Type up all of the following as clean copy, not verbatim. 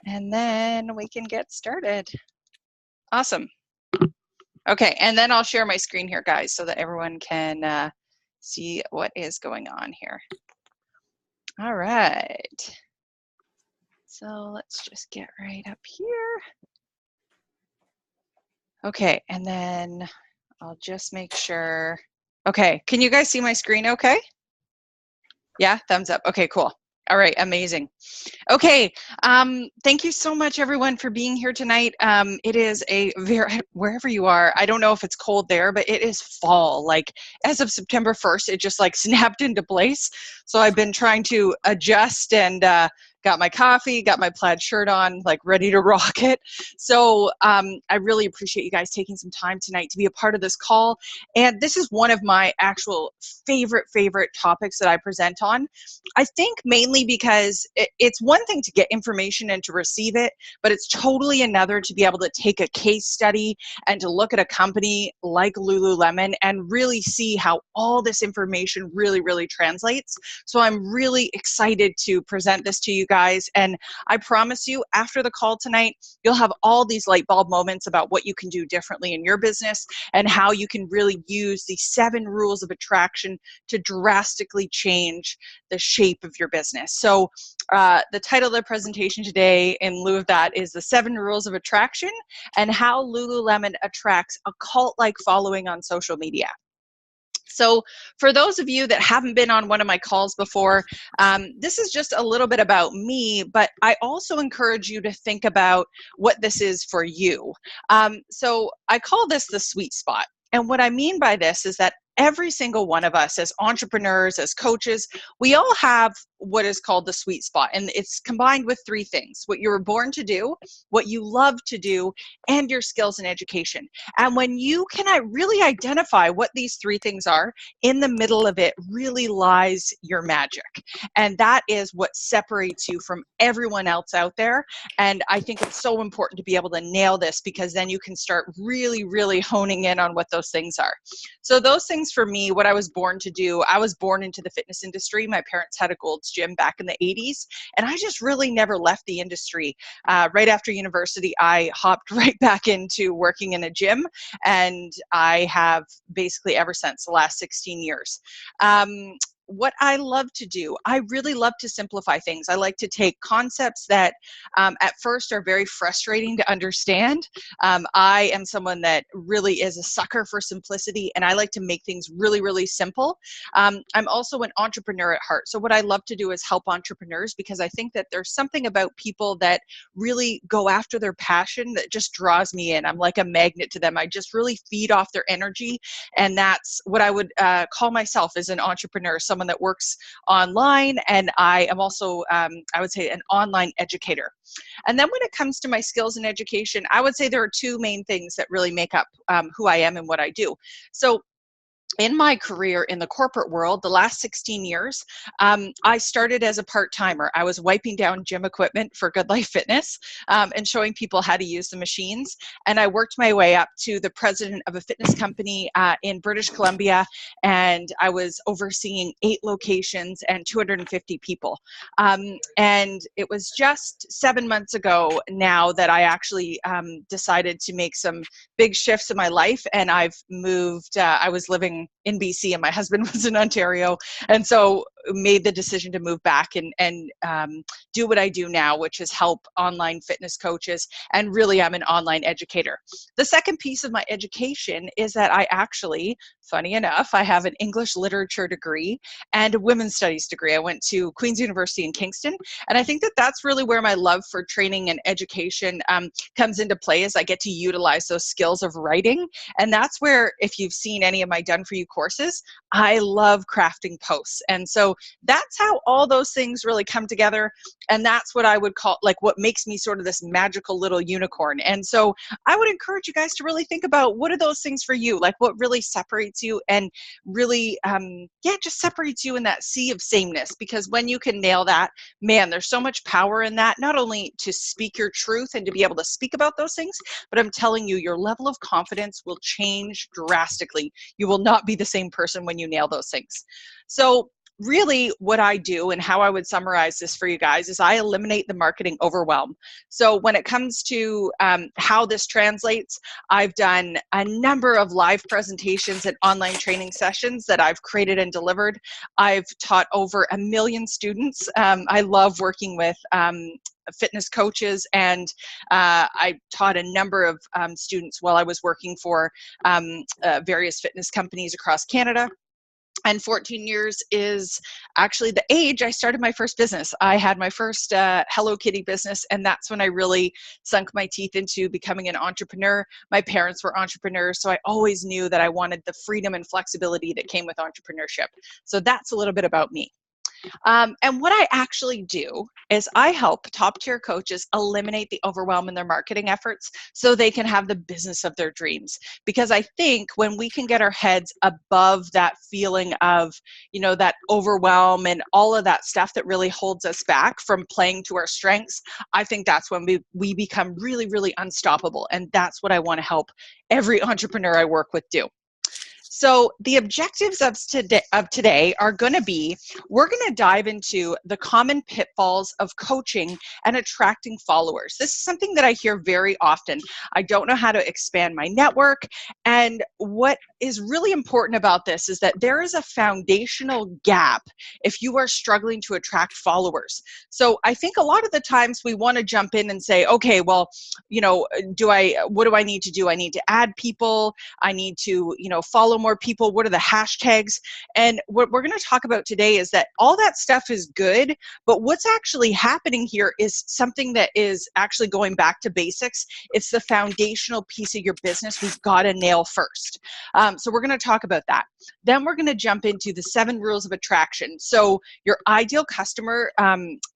and then we can get started. Awesome. Okay, and then I'll share my screen here, guys, so that everyone can see what is going on here. All right. So let's just get right up here. Okay, and then I'll just make sure. Okay, can you guys see my screen okay? Yeah, thumbs up. Okay, cool. All right, amazing. Okay, thank you so much, everyone, for being here tonight. It is a very, wherever you are, I don't know if it's cold there, but it is fall. Like, as of September 1st, it just like snapped into place. So I've been trying to adjust and got my coffee, got my plaid shirt on, like ready to rock it. So I really appreciate you guys taking some time tonight to be a part of this call. And this is one of my actual favorite topics that I present on. I think mainly because it's one thing to get information and to receive it, but it's totally another to be able to take a case study and to look at a company like Lululemon and really see how all this information really translates. So I'm really excited to present this to you guys. And I promise you, after the call tonight, you'll have all these light bulb moments about what you can do differently in your business and how you can really use the 7 rules of attraction to drastically change the shape of your business. So the title of the presentation today, in lieu of that, is the 7 rules of attraction and how Lululemon attracts a cult-like following on social media. So for those of you that haven't been on one of my calls before, this is just a little bit about me, but I also encourage you to think about what this is for you. So I call this the sweet spot. And what I mean by this is that every single one of us as entrepreneurs, as coaches, we all have what is called the sweet spot. And it's combined with 3 things: what you were born to do, what you love to do, and your skills and education. And when you can really identify what these 3 things are, in the middle of it really lies your magic. And that is what separates you from everyone else out there. And I think it's so important to be able to nail this, because then you can start really honing in on what those things are. So those things for me, what I was born to do, I was born into the fitness industry. My parents had a Gold's Gym back in the 80s, and I just really never left the industry. Right after university, I hopped right back into working in a gym, and I have basically ever since, the last 16 years. What I love to do, I really love to simplify things. I like to take concepts that at first are very frustrating to understand. I am someone that really is a sucker for simplicity, and I like to make things really simple. I'm also an entrepreneur at heart. So what I love to do is help entrepreneurs, because I think that there's something about people that really go after their passion that just draws me in. I'm like a magnet to them. I just really feed off their energy. And that's what I would call myself as an entrepreneur, someone that works online. And I am also, I would say, an online educator. And then when it comes to my skills and education, I would say there are 2 main things that really make up who I am and what I do. So in my career in the corporate world, the last 16 years, I started as a part-timer. I was wiping down gym equipment for Good Life Fitness and showing people how to use the machines. And I worked my way up to the president of a fitness company in British Columbia, and I was overseeing 8 locations and 250 people. And it was just 7 months ago now that I actually decided to make some big shifts in my life, and I've moved. I was living in BC and my husband was in Ontario, and so made the decision to move back and do what I do now, which is help online fitness coaches, and really I'm an online educator. The second piece of my education is that I actually, funny enough, I have an English literature degree and a women's studies degree. I went to Queen's University in Kingston, and I think that that's really where my love for training and education comes into play, as I get to utilize those skills of writing. And that's where, if you've seen any of my Done For You courses, I love crafting posts. And so that's how all those things really come together. And that's what I would call, like, what makes me sort of this magical little unicorn. And so I would encourage you guys to really think about, what are those things for you? Like, what really separates you and really, just separates you in that sea of sameness. Because when you can nail that, man, there's so much power in that, not only to speak your truth and to be able to speak about those things, but I'm telling you, your level of confidence will change drastically. You will not be the same person when you nail those things. So really what I do and how I would summarize this for you guys is I eliminate the marketing overwhelm. So when it comes to how this translates, I've done a number of live presentations and online training sessions that I've created and delivered. I've taught over 1 million students. I love working with fitness coaches, and I taught a number of students while I was working for various fitness companies across Canada. And 14 years is actually the age I started my first business. I had my first Hello Kitty business, and that's when I really sunk my teeth into becoming an entrepreneur. My parents were entrepreneurs, so I always knew that I wanted the freedom and flexibility that came with entrepreneurship. So that's a little bit about me. And what I actually do is I help top tier coaches eliminate the overwhelm in their marketing efforts so they can have the business of their dreams. Because I think when we can get our heads above that feeling of, you know, that overwhelm and all of that stuff that really holds us back from playing to our strengths, I think that's when we become really, really unstoppable. And that's what I want to help every entrepreneur I work with do. So the objectives of today are going to be, we're going to dive into the common pitfalls of coaching and attracting followers. This is something that I hear very often. I don't know how to expand my network. And what is really important about this is that there is a foundational gap if you are struggling to attract followers. So I think a lot of the times we want to jump in and say, okay, well, you know, what do I need to do? I need to add people. I need to, you know, follow more people. What are the hashtags? And what we're going to talk about today is that all that stuff is good, but what's actually happening here is something that is actually going back to basics. It's the foundational piece of your business we've got to nail first. So we're going to talk about that. Then we're going to jump into the 7 rules of attraction. So your ideal customer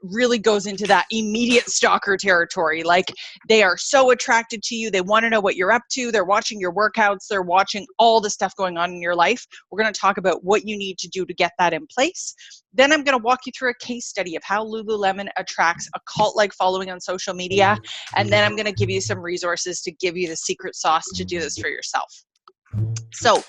really goes into that immediate stalker territory. Like, they are so attracted to you. They want to know what you're up to. They're watching your workouts. They're watching all the stuff going on in your life. We're going to talk about what you need to do to get that in place. Then I'm going to walk you through a case study of how Lululemon attracts a cult-like following on social media. And then I'm going to give you some resources to give you the secret sauce to do this for yourself. So,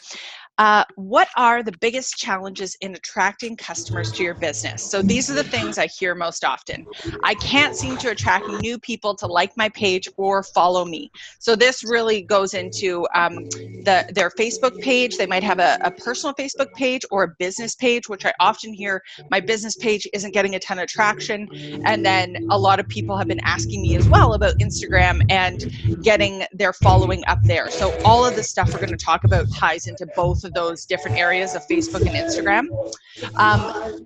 what are the biggest challenges in attracting customers to your business? So these are the things I hear most often. I can't seem to attract new people to like my page or follow me. So this really goes into their Facebook page. They might have a personal Facebook page or a business page, which I often hear my business page isn't getting a ton of traction. And then a lot of people have been asking me as well about Instagram and getting their following up there. So all of the stuff we're going to talk about ties into both of those different areas of Facebook and Instagram.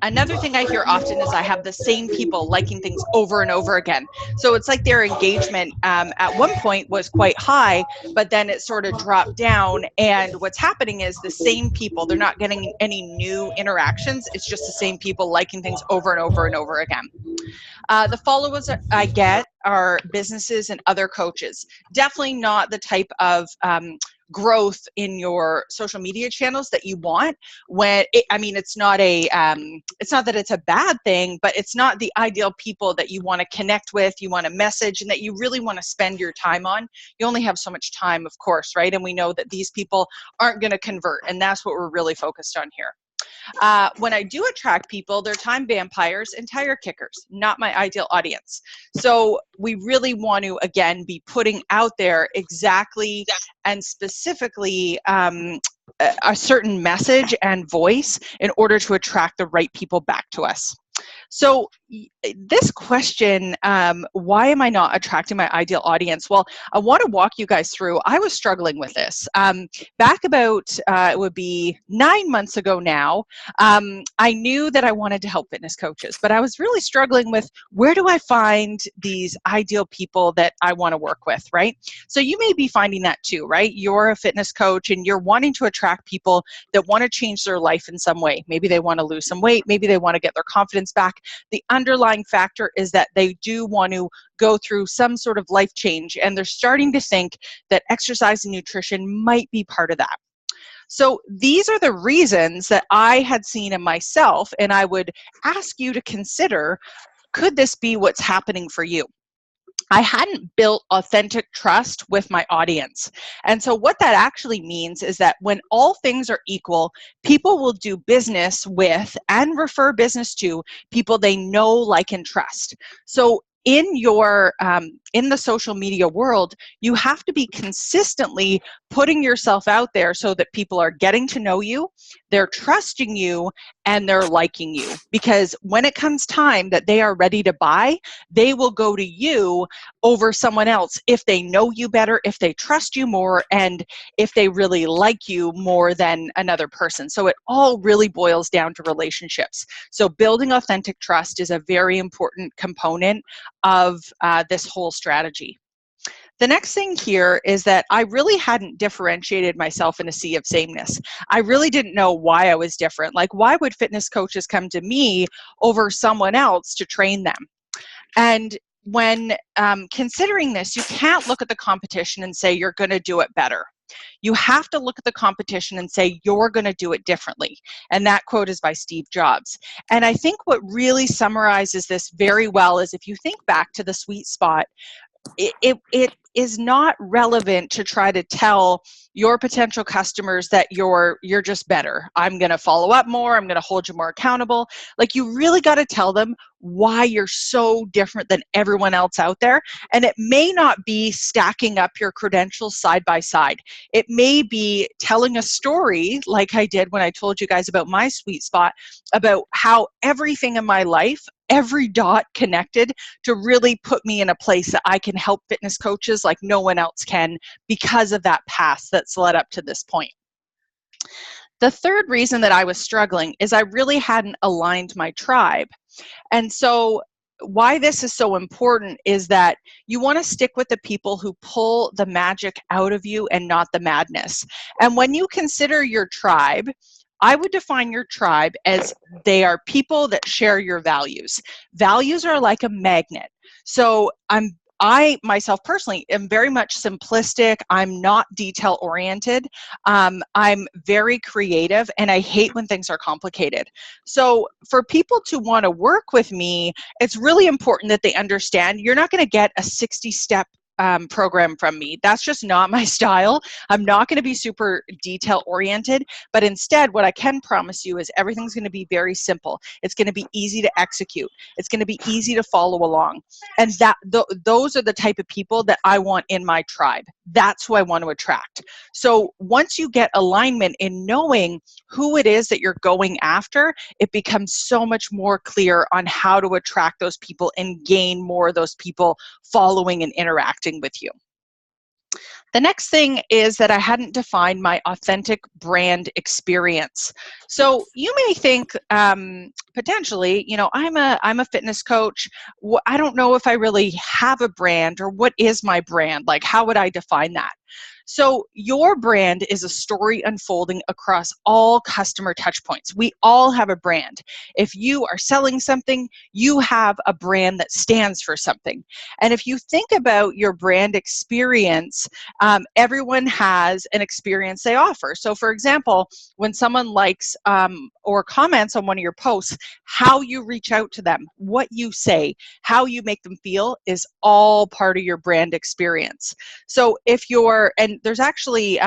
Another thing I hear often is I have the same people liking things over and over again. So it's like their engagement at one point was quite high, but then it sort of dropped down. And what's happening is the same people, they're not getting any new interactions. It's just the same people liking things over and over and over again. The followers I get are businesses and other coaches. Definitely not the type of growth in your social media channels that you want. It's not that it's a bad thing, but it's not the ideal people that you want to connect with, you want to message, and that you really want to spend your time on. You only have so much time, of course, right? And we know that these people aren't going to convert, and that's what we're really focused on here. When I do attract people, they're time vampires and tire kickers, not my ideal audience. So we really want to, again, be putting out there exactly and specifically a certain message and voice in order to attract the right people back to us. So this question, why am I not attracting my ideal audience? Well, I want to walk you guys through. I was struggling with this. Back about, it would be 9 months ago now, I knew that I wanted to help fitness coaches, but I was really struggling with, where do I find these ideal people that I want to work with, right? So you may be finding that too, right? You're a fitness coach and you're wanting to attract people that want to change their life in some way. Maybe they want to lose some weight. Maybe they want to get their confidence back. The underlying factor is that they do want to go through some sort of life change, and they're starting to think that exercise and nutrition might be part of that. So these are the reasons that I had seen in myself, and I would ask you to consider, could this be what's happening for you? I hadn't built authentic trust with my audience. And so what that actually means is that when all things are equal, people will do business with and refer business to people they know, like, and trust. So in the social media world, you have to be consistently putting yourself out there so that people are getting to know you, they're trusting you, and they're liking you. Because when it comes time that they are ready to buy, they will go to you over someone else if they know you better, if they trust you more, and if they really like you more than another person. So it all really boils down to relationships. So building authentic trust is a very important component of this whole strategy. The next thing here is that I really hadn't differentiated myself in a sea of sameness. I really didn't know why I was different. Like, why would fitness coaches come to me over someone else to train them? And when considering this, you can't look at the competition and say you're going to do it better. You have to look at the competition and say you're going to do it differently. And that quote is by Steve Jobs. And I think what really summarizes this very well is if you think back to the sweet spot, it is not relevant to try to tell your potential customers that you're just better. I'm going to follow up more. I'm going to hold you more accountable. Like, you really got to tell them why you're so different than everyone else out there. And it may not be stacking up your credentials side by side. It may be telling a story like I did when I told you guys about my sweet spot, about how everything in my life, every dot connected to really put me in a place that I can help fitness coaches like no one else can because of that path that's led up to this point. The third reason that I was struggling is I really hadn't aligned my tribe. And so why this is so important is that you want to stick with the people who pull the magic out of you and not the madness. And when you consider your tribe, I would define your tribe as they are people that share your values. Values are like a magnet. So I myself personally am very much simplistic. I'm not detail oriented. I'm very creative, and I hate when things are complicated. So for people to want to work with me, it's really important that they understand you're not going to get a 60-step program from me. That's just not my style. I'm not going to be super detail oriented, but instead what I can promise you is everything's going to be very simple. It's going to be easy to execute. It's going to be easy to follow along. And those are the type of people that I want in my tribe. That's who I want to attract. So once you get alignment in knowing who it is that you're going after, it becomes so much more clear on how to attract those people and gain more of those people following and interacting with you. The next thing is that I hadn't defined my authentic brand experience. So you may think potentially, I'm a fitness coach. I don't know if I really have a brand, or what is my brand? Like, how would I define that? So your brand is a story unfolding across all customer touch points. We all have a brand. If you are selling something, you have a brand that stands for something. And if you think about your brand experience, everyone has an experience they offer. So for example, when someone likes or comments on one of your posts, how you reach out to them, what you say, how you make them feel is all part of your brand experience. So if you're, and there's actually,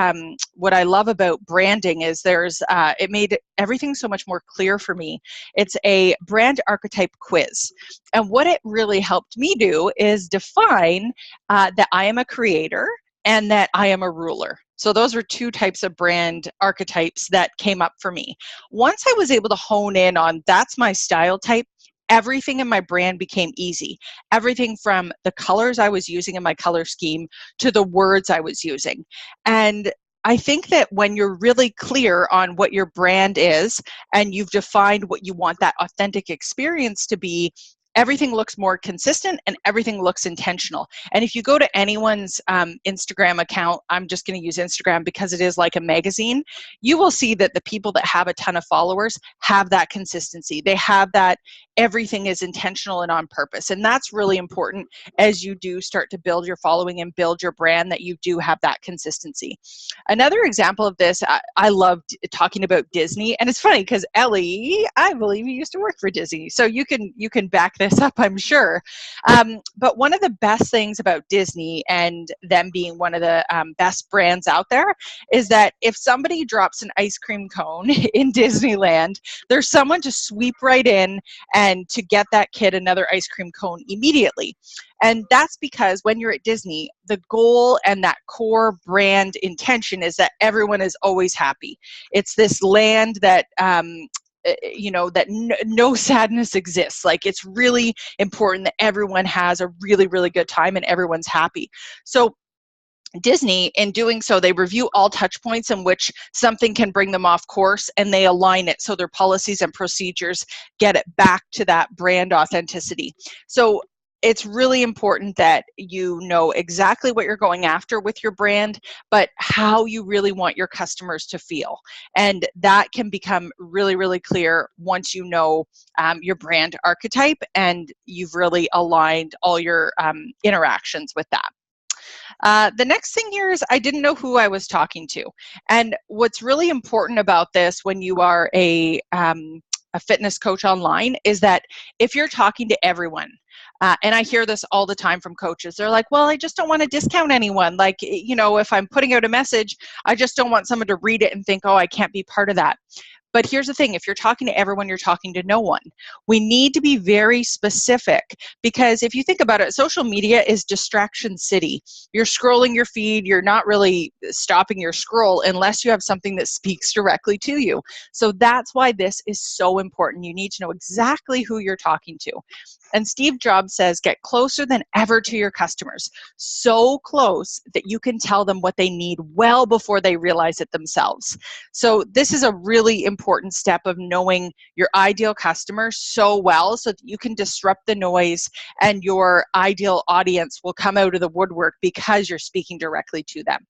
what I love about branding is it made everything so much more clear for me. It's a brand archetype quiz. And what it really helped me do is define that I am a creator and that I am a ruler. So those are two types of brand archetypes that came up for me. Once I was able to hone in on that's my style type, everything in my brand became easy. Everything from the colors I was using in my color scheme to the words I was using. And I think that when you're really clear on what your brand is and you've defined what you want that authentic experience to be, everything looks more consistent and everything looks intentional. And if you go to anyone's Instagram account, I'm just going to use Instagram because it is like a magazine, you will see that the people that have a ton of followers have that consistency. They have that everything is intentional and on purpose. And that's really important as you do start to build your following and build your brand, that you do have that consistency. Another example of this, I loved talking about Disney, and it's funny because Ellie, I believe you used to work for Disney, so you can back this up, I'm sure. But one of the best things about Disney and them being one of the best brands out there is that if somebody drops an ice cream cone in Disneyland, there's someone to sweep right in and to get that kid another ice cream cone immediately. And that's because when you're at Disney, the goal and that core brand intention is that everyone is always happy. It's this land that no sadness exists. Like, it's really important that everyone has a really, really good time and everyone's happy. So Disney, in doing so, they review all touch points in which something can bring them off course, and they align it so their policies and procedures get it back to that brand authenticity. So it's really important that you know exactly what you're going after with your brand, but how you really want your customers to feel. And that can become really, really clear once you know your brand archetype and you've really aligned all your interactions with that. The next thing here is I didn't know who I was talking to. And what's really important about this when you are a fitness coach online is that if you're talking to everyone, and I hear this all the time from coaches, they're like, well, I just don't want to discount anyone. Like, if I'm putting out a message, I just don't want someone to read it and think, oh, I can't be part of that. But here's the thing, if you're talking to everyone, you're talking to no one. We need to be very specific, because if you think about it, social media is distraction city. You're scrolling your feed, you're not really stopping your scroll unless you have something that speaks directly to you. So that's why this is so important. You need to know exactly who you're talking to. And Steve Jobs says, get closer than ever to your customers, so close that you can tell them what they need well before they realize it themselves. So this is a really important step of knowing your ideal customer so well so that you can disrupt the noise and your ideal audience will come out of the woodwork because you're speaking directly to them.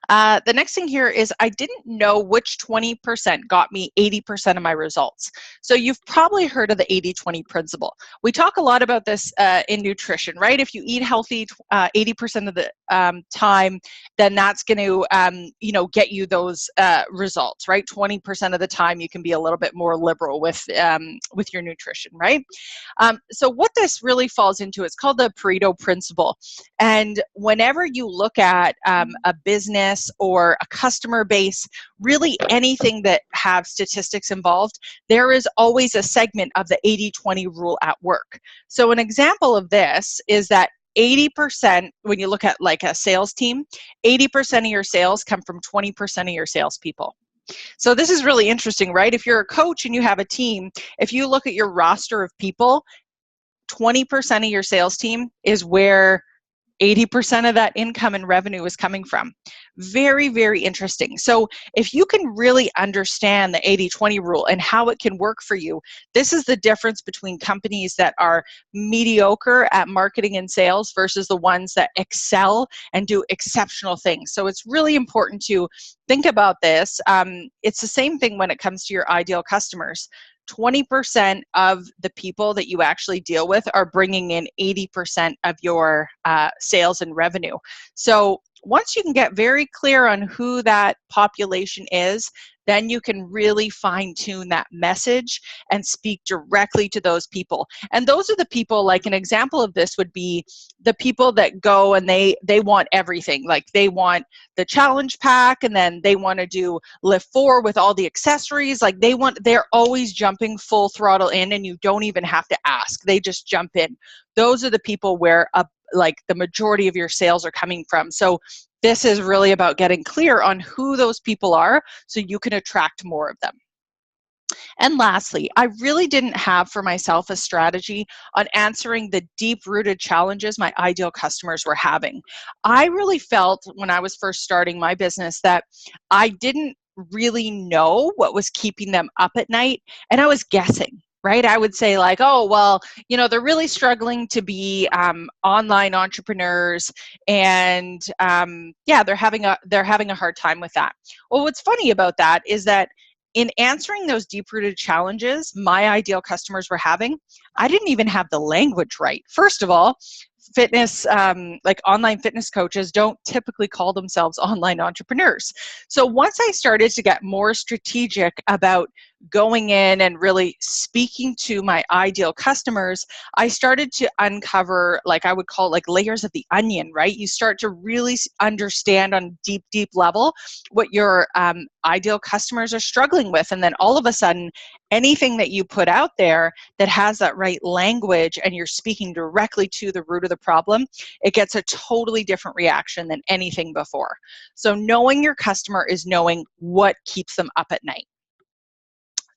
The next thing here is I didn't know which 20% got me 80% of my results. So you've probably heard of the 80-20 principle. We talk a lot about this in nutrition, right? If you eat healthy 80% of the time, then that's going to, get you those results, right? 20% of the time you can be a little bit more liberal with your nutrition, right? So what this really falls into, it's called the Pareto principle. And whenever you look at a business or a customer base, really anything that have statistics involved, there is always a segment of the 80-20 rule at work. So an example of this is that 80%, when you look at like a sales team, 80% of your sales come from 20% of your salespeople. So this is really interesting, right? If you're a coach and you have a team, if you look at your roster of people, 20% of your sales team is where 80% of that income and revenue is coming from. Very, very interesting. So if you can really understand the 80-20 rule and how it can work for you, this is the difference between companies that are mediocre at marketing and sales versus the ones that excel and do exceptional things. So it's really important to think about this. It's the same thing when it comes to your ideal customers. 20% of the people that you actually deal with are bringing in 80% of your sales and revenue. So once you can get very clear on who that population is, then you can really fine-tune that message and speak directly to those people. And those are the people, like an example of this would be the people that go and they want everything. Like they want the challenge pack, and then they want to do lift 4 with all the accessories. Like they're always jumping full throttle in, and you don't even have to ask. They just jump in. Those are the people where like the majority of your sales are coming from. So this is really about getting clear on who those people are so you can attract more of them. And lastly, I really didn't have for myself a strategy on answering the deep-rooted challenges my ideal customers were having. I really felt when I was first starting my business that I didn't really know what was keeping them up at night, and I was guessing. Right? I would say like, oh, well, they're really struggling to be online entrepreneurs, and yeah, they're having a hard time with that. Well, what's funny about that is that in answering those deep-rooted challenges my ideal customers were having, I didn't even have the language right. First of all, fitness, like online fitness coaches don't typically call themselves online entrepreneurs. So once I started to get more strategic about going in and really speaking to my ideal customers, I started to uncover, like I would call it, like layers of the onion, right? You start to really understand on deep, deep level what your ideal customers are struggling with. And then all of a sudden, anything that you put out there that has that right language and you're speaking directly to the root of the problem, it gets a totally different reaction than anything before. So knowing your customer is knowing what keeps them up at night.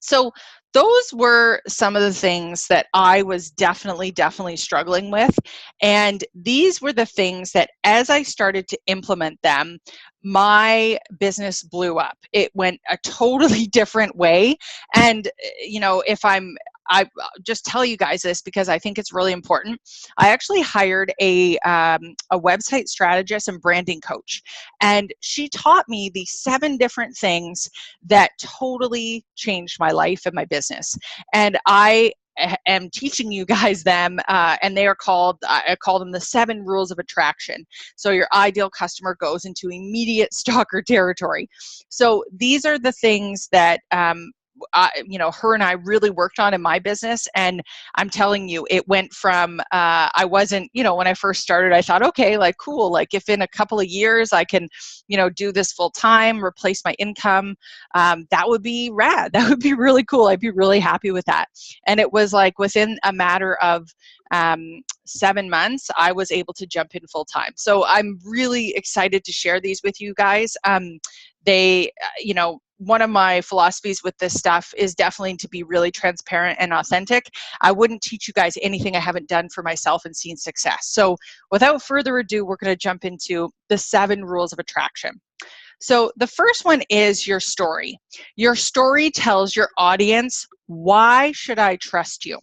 So those were some of the things that I was definitely struggling with. And these were the things that as I started to implement them, my business blew up. It went a totally different way. And, you know, I just tell you guys this because I think it's really important. I actually hired a website strategist and branding coach, and she taught me the 7 different things that totally changed my life and my business. And I am teaching you guys them, and they are called, I call them the 7 rules of attraction. So your ideal customer goes into immediate stalker territory. So these are the things that you know, her and I really worked on in my business. And I'm telling you, it went from, I wasn't, you know, when I first started, I thought, okay, like cool, like if in a couple of years I can, you know, do this full time, replace my income, that would be rad. That would be really cool. I'd be really happy with that. And it was like within a matter of 7 months, I was able to jump in full time. So I'm really excited to share these with you guys. You know, one of my philosophies with this stuff is definitely to be really transparent and authentic. I wouldn't teach you guys anything I haven't done for myself and seen success. So without further ado, we're going to jump into the 7 rules of attraction. So the first one is your story. Your story tells your audience, why should I trust you?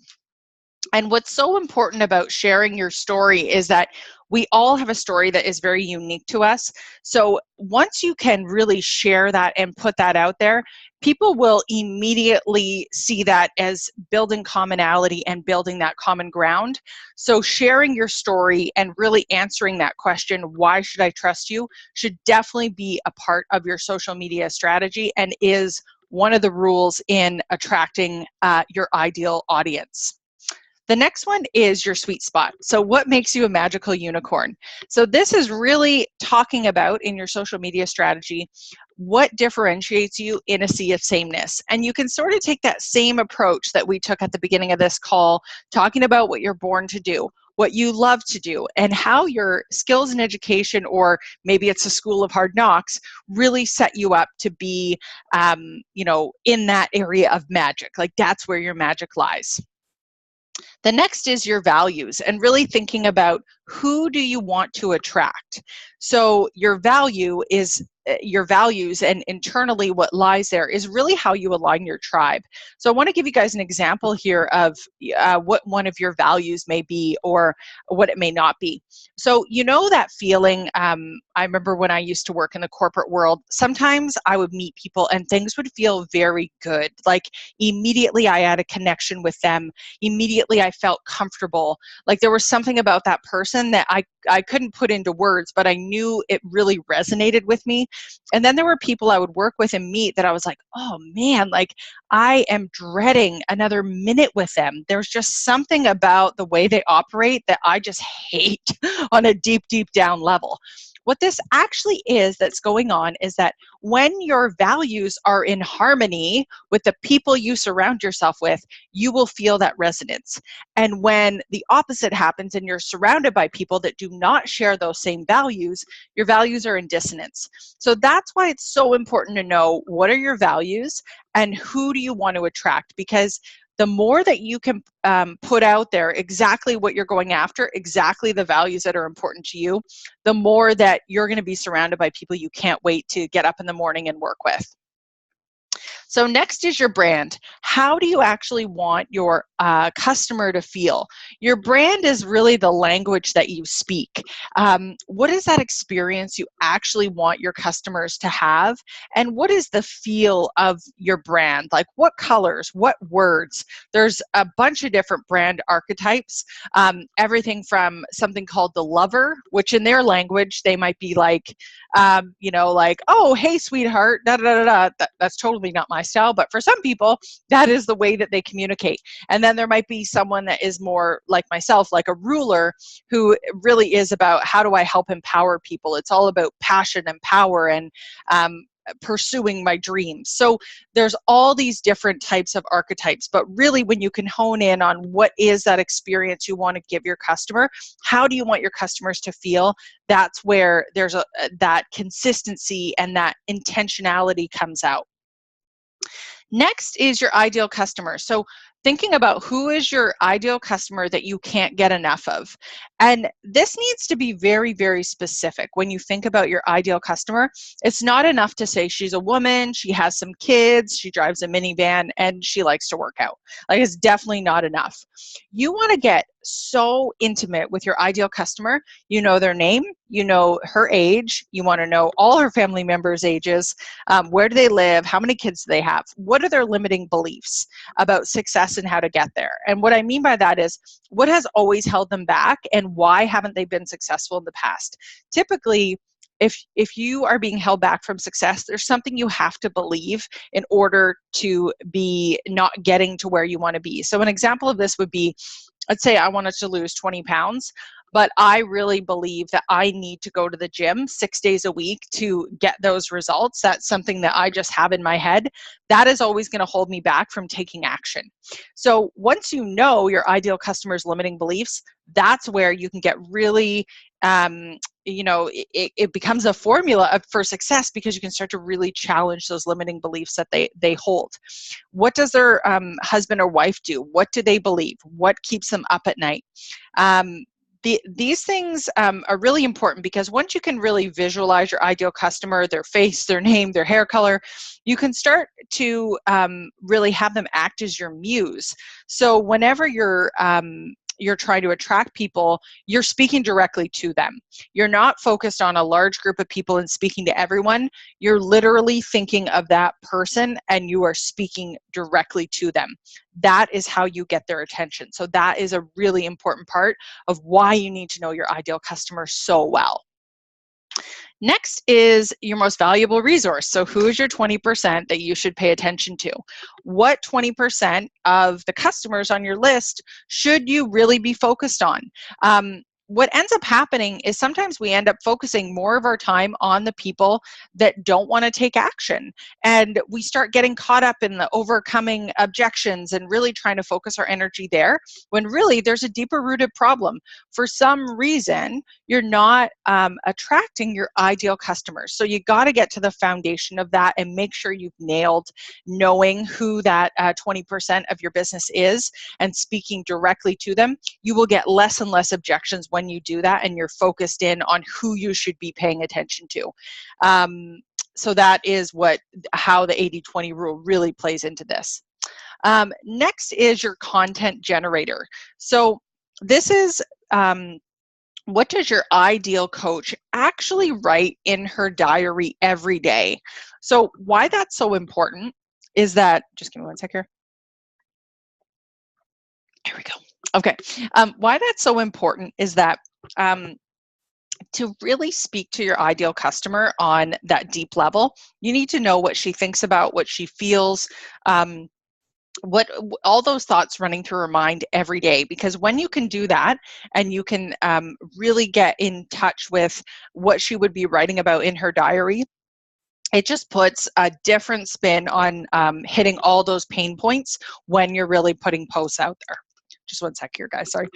And what's so important about sharing your story is that we all have a story that is very unique to us. So once you can really share that and put that out there, people will immediately see that as building commonality and building that common ground. So sharing your story and really answering that question, why should I trust you, should definitely be a part of your social media strategy and is one of the rules in attracting your ideal audience. The next one is your sweet spot. So what makes you a magical unicorn? So this is really talking about in your social media strategy, what differentiates you in a sea of sameness. And you can sort of take that same approach that we took at the beginning of this call, talking about what you're born to do, what you love to do, and how your skills and education, or maybe it's a school of hard knocks, really set you up to be, you know, in that area of magic. Like that's where your magic lies. The next is your values, and really thinking about who do you want to attract. So your value is your values, and internally what lies there is really how you align your tribe. So I want to give you guys an example here of what one of your values may be or what it may not be. So you know that feeling, I remember when I used to work in the corporate world, sometimes I would meet people and things would feel very good. Like immediately I had a connection with them. Immediately I felt comfortable. Like there was something about that person that I couldn't put into words, but I knew it really resonated with me. And then there were people I would work with and meet that I was like, oh man, like I am dreading another minute with them. There's just something about the way they operate that I just hate on a deep, deep down level. What this actually is that's going on is that when your values are in harmony with the people you surround yourself with, you will feel that resonance. And when the opposite happens and you're surrounded by people that do not share those same values, your values are in dissonance. So that's why it's so important to know what are your values and who do you want to attract, because the more that you can put out there exactly what you're going after, exactly the values that are important to you, the more that you're going to be surrounded by people you can't wait to get up in the morning and work with. So next is your brand. How do you actually want your customer to feel? Your brand is really the language that you speak. What is that experience you actually want your customers to have? And what is the feel of your brand? Like what colors, what words? There's a bunch of different brand archetypes. Everything from something called the lover, which in their language, they might be like, like, oh, hey, sweetheart, da da da da. That's totally not my style, but for some people, that is the way that they communicate. And then there might be someone that is more like myself, like a ruler, who really is about how do I help empower people. It's all about passion and power and pursuing my dreams. So there's all these different types of archetypes, but really when you can hone in on what is that experience you want to give your customer, how do you want your customers to feel, that's where there's that consistency and that intentionality comes out. Next is your ideal customer. So thinking about who is your ideal customer that you can't get enough of. And this needs to be very, very specific. When you think about your ideal customer, it's not enough to say she's a woman, she has some kids, she drives a minivan, and she likes to work out. Like, it's definitely not enough. You want to get so intimate with your ideal customer. You know their name, you know her age, you want to know all her family members' ages, where do they live, how many kids do they have, what are their limiting beliefs about success and how to get there. And what I mean by that is, what has always held them back and why haven't they been successful in the past? Typically, if you are being held back from success, there's something you have to believe in order to be not getting to where you want to be. So an example of this would be, let's say I wanted to lose 20 pounds, but I really believe that I need to go to the gym 6 days a week to get those results. That's something that I just have in my head. That is always going to hold me back from taking action. So once you know your ideal customer's limiting beliefs, that's where you can get really, it becomes a formula for success, because you can start to really challenge those limiting beliefs that they hold. What does their husband or wife do? What do they believe? What keeps them up at night? These things are really important, because once you can really visualize your ideal customer, their face, their name, their hair color, you can start to really have them act as your muse. So whenever you're trying to attract people, you're speaking directly to them. You're not focused on a large group of people and speaking to everyone. You're literally thinking of that person and you are speaking directly to them. That is how you get their attention. So that is a really important part of why you need to know your ideal customer so well. Next is your most valuable resource. So who is your 20% that you should pay attention to? What 20% of the customers on your list should you really be focused on? What ends up happening is sometimes we end up focusing more of our time on the people that don't want to take action. And we start getting caught up in the overcoming objections and really trying to focus our energy there, when really there's a deeper rooted problem. For some reason, you're not attracting your ideal customers. So you got to get to the foundation of that and make sure you've nailed knowing who that 20% of your business is and speaking directly to them. You will get less and less objections when you do that and you're focused in on who you should be paying attention to. So that is how the 80-20 rule really plays into this. Next is your content generator. So this is what does your ideal coach actually write in her diary every day? So why that's so important is that, just give me one sec here. There we go. Okay. Why that's so important is that to really speak to your ideal customer on that deep level, you need to know what she thinks about, what she feels, what all those thoughts running through her mind every day. Because when you can do that and you can really get in touch with what she would be writing about in her diary, it just puts a different spin on hitting all those pain points when you're really putting posts out there. Just one sec here, guys, sorry.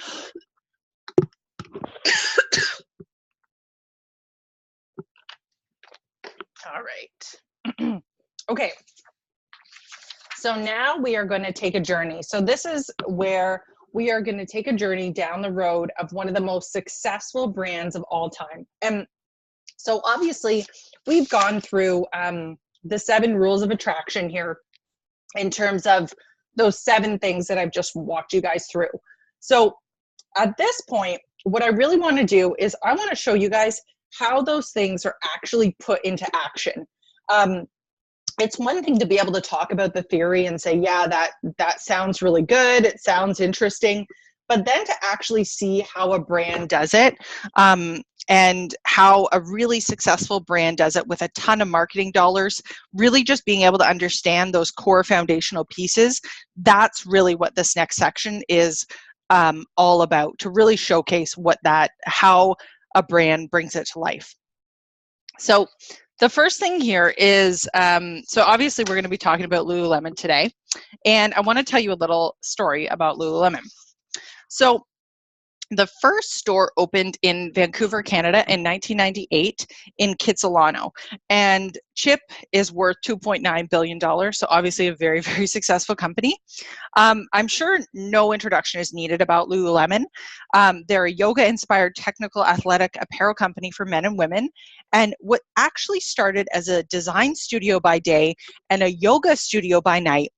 All right. Okay. So now we are going to take a journey. So this is where we are going to take a journey down the road of one of the most successful brands of all time. And so obviously we've gone through the 7 rules of attraction here. in terms of those 7 things that I've just walked you guys through. So at this point, what I really want to do is I want to show you guys how those things are actually put into action. It's one thing to be able to talk about the theory and say, yeah, that sounds really good. It sounds interesting. But then to actually see how a brand does it, and how a really successful brand does it with a ton of marketing dollars, really just being able to understand those core foundational pieces, that's really what this next section is all about, to really showcase how a brand brings it to life. So the first thing here is, so obviously we're going to be talking about Lululemon today, and I want to tell you a little story about Lululemon. So the first store opened in Vancouver, Canada in 1998 in Kitsilano, and Chip is worth $2.9 billion, so obviously a very, very successful company. I'm sure no introduction is needed about Lululemon. They're a yoga-inspired technical athletic apparel company for men and women, and what actually started as a design studio by day and a yoga studio by night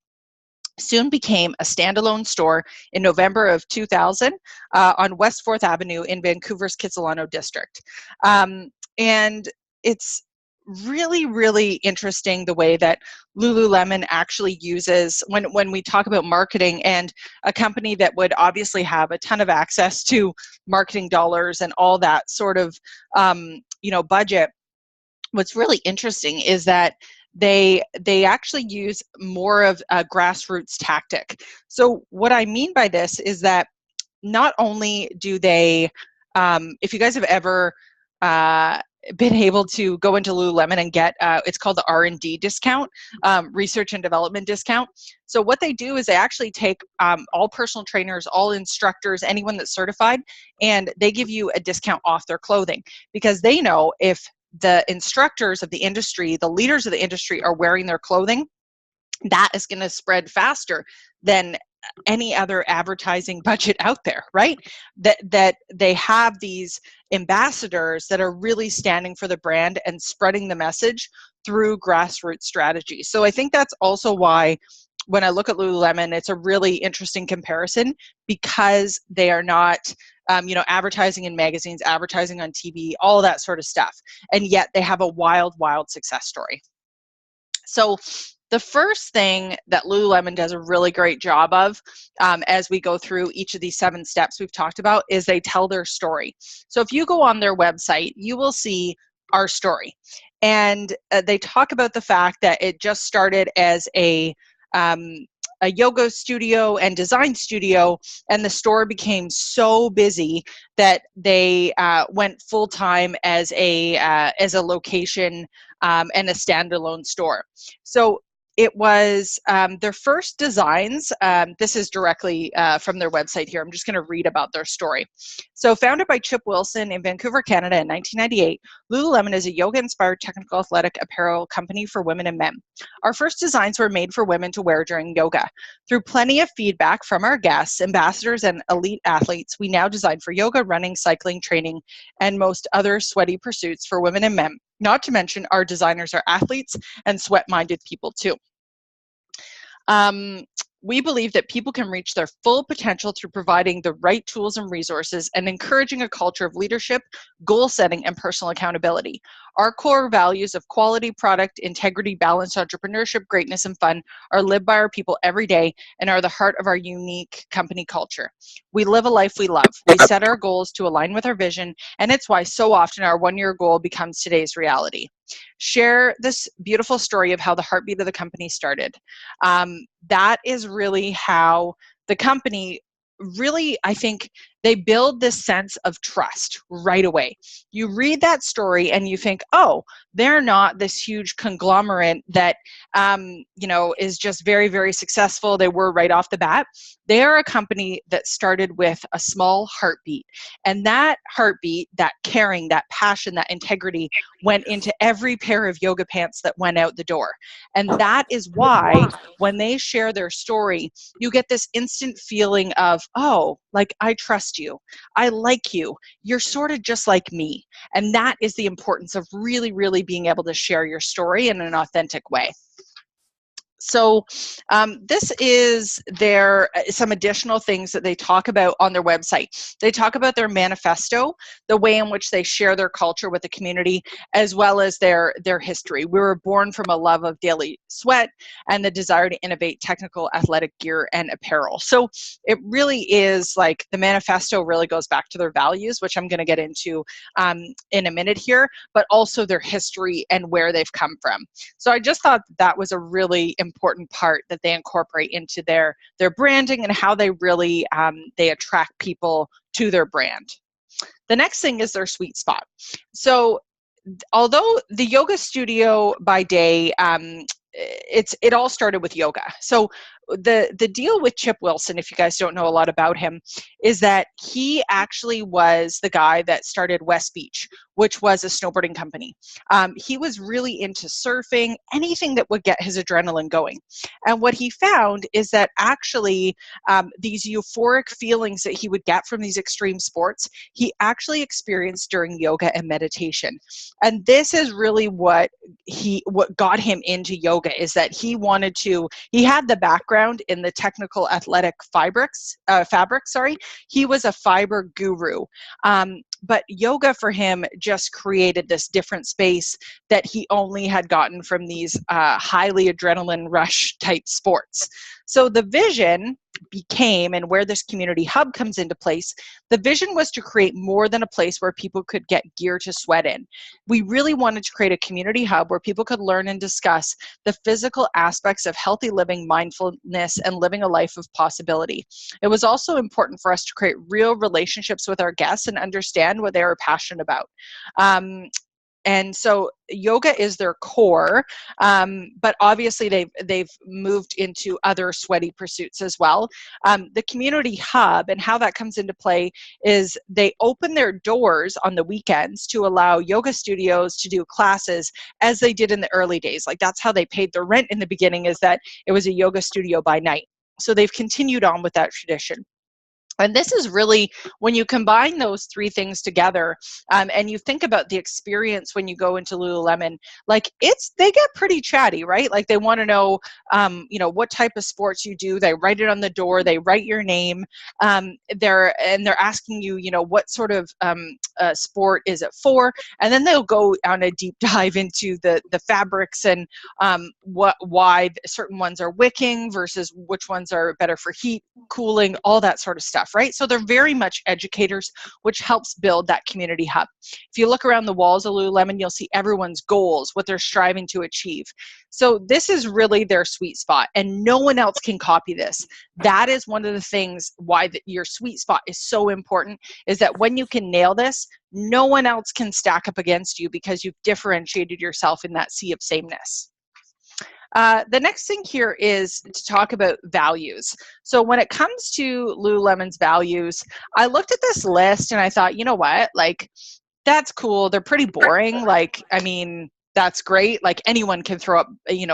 soon became a standalone store in November of 2000 on West 4th Avenue in Vancouver's Kitsilano district. And it's really, really interesting the way that Lululemon actually uses, when we talk about marketing, and a company that would obviously have a ton of access to marketing dollars and all that sort of budget. What's really interesting is that they actually use more of a grassroots tactic. So what I mean by this is that not only do they, if you guys have ever been able to go into Lululemon and get, it's called the R&D discount, research and development discount. So what they do is they actually take all personal trainers, all instructors, anyone that's certified, and they give you a discount off their clothing, because they know if the instructors of the industry, the leaders of the industry are wearing their clothing, that is going to spread faster than any other advertising budget out there, right? That they have these ambassadors that are really standing for the brand and spreading the message through grassroots strategies. So I think that's also why when I look at Lululemon, it's a really interesting comparison, because they are not advertising in magazines, advertising on TV, all that sort of stuff. And yet they have a wild, wild success story. So the first thing that Lululemon does a really great job of, as we go through each of these 7 steps we've talked about, is they tell their story. So if you go on their website, you will see our story. And they talk about the fact that it just started as a yoga studio and design studio, and the store became so busy that they went full-time as a location and a standalone store. So it was their first designs. This is directly from their website here. I'm just going to read about their story. So founded by Chip Wilson in Vancouver, Canada in 1998, Lululemon is a yoga-inspired technical athletic apparel company for women and men. Our first designs were made for women to wear during yoga. Through plenty of feedback from our guests, ambassadors, and elite athletes, we now design for yoga, running, cycling, training, and most other sweaty pursuits for women and men. Not to mention, our designers are athletes and sweat-minded people too. We believe that people can reach their full potential through providing the right tools and resources and encouraging a culture of leadership, goal setting, and personal accountability. Our core values of quality, product, integrity, balanced entrepreneurship, greatness, and fun are lived by our people every day and are the heart of our unique company culture. We live a life we love. We set our goals to align with our vision, and it's why so often our one-year goal becomes today's reality. Share this beautiful story of how the heartbeat of the company started. That is really how the company really, I think, they build this sense of trust right away. You read that story and you think, oh, they're not this huge conglomerate that, is just very, very successful. They were right off the bat. They are a company that started with a small heartbeat. And that heartbeat, that caring, that passion, that integrity went into every pair of yoga pants that went out the door. And that is why when they share their story, you get this instant feeling of, oh, like I trust you. I like you. You're sort of just like me. And that is the importance of really, really being able to share your story in an authentic way. So this is some additional things that they talk about on their website. They talk about their manifesto, the way in which they share their culture with the community, as well as their history. We were born from a love of daily sweat and the desire to innovate technical athletic gear and apparel. So it really is like the manifesto really goes back to their values, which I'm going to get into in a minute here, but also their history and where they've come from. So I just thought that was a really important part that they incorporate into their branding and how they really they attract people to their brand. The next thing is their sweet spot. So although the yoga studio by day, it all started with yoga. So the deal with Chip Wilson, if you guys don't know a lot about him, is that he actually was the guy that started West Beach, which was a snowboarding company. He was really into surfing, anything that would get his adrenaline going. And what he found is that actually these euphoric feelings that he would get from these extreme sports, he actually experienced during yoga and meditation. And this is really what got him into yoga, is that he had the background in the technical athletic fabric. He was a fiber guru. But yoga for him just created this different space that he only had gotten from these highly adrenaline rush type sports. So the vision became, and where this community hub comes into place, the vision was to create more than a place where people could get gear to sweat in. We really wanted to create a community hub where people could learn and discuss the physical aspects of healthy living, mindfulness, and living a life of possibility. It was also important for us to create real relationships with our guests and understand what they are passionate about. And so yoga is their core, but obviously they've moved into other sweaty pursuits as well. The community hub and how that comes into play is they open their doors on the weekends to allow yoga studios to do classes as they did in the early days. Like that's how they paid their rent in the beginning, is that it was a yoga studio by night. So they've continued on with that tradition. And this is really, when you combine those three things together, and you think about the experience when you go into Lululemon, like they get pretty chatty, right? Like they want to know, what type of sports you do. They write it on the door. They write your name. They're asking you, what sort of sport is it for? And then they'll go on a deep dive into the fabrics and why certain ones are wicking versus which ones are better for heat, cooling, all that sort of stuff, right? So they're very much educators, which helps build that community hub. If you look around the walls of Lululemon, you'll see everyone's goals, what they're striving to achieve. So this is really their sweet spot, and no one else can copy this. That is one of the things why your sweet spot is so important, is that when you can nail this, no one else can stack up against you because you've differentiated yourself in that sea of sameness. The next thing here is to talk about values. So when it comes to Lululemon's values, I looked at this list and I thought, you know what, like, that's cool. They're pretty boring. Like, I mean, that's great. Like anyone can throw up,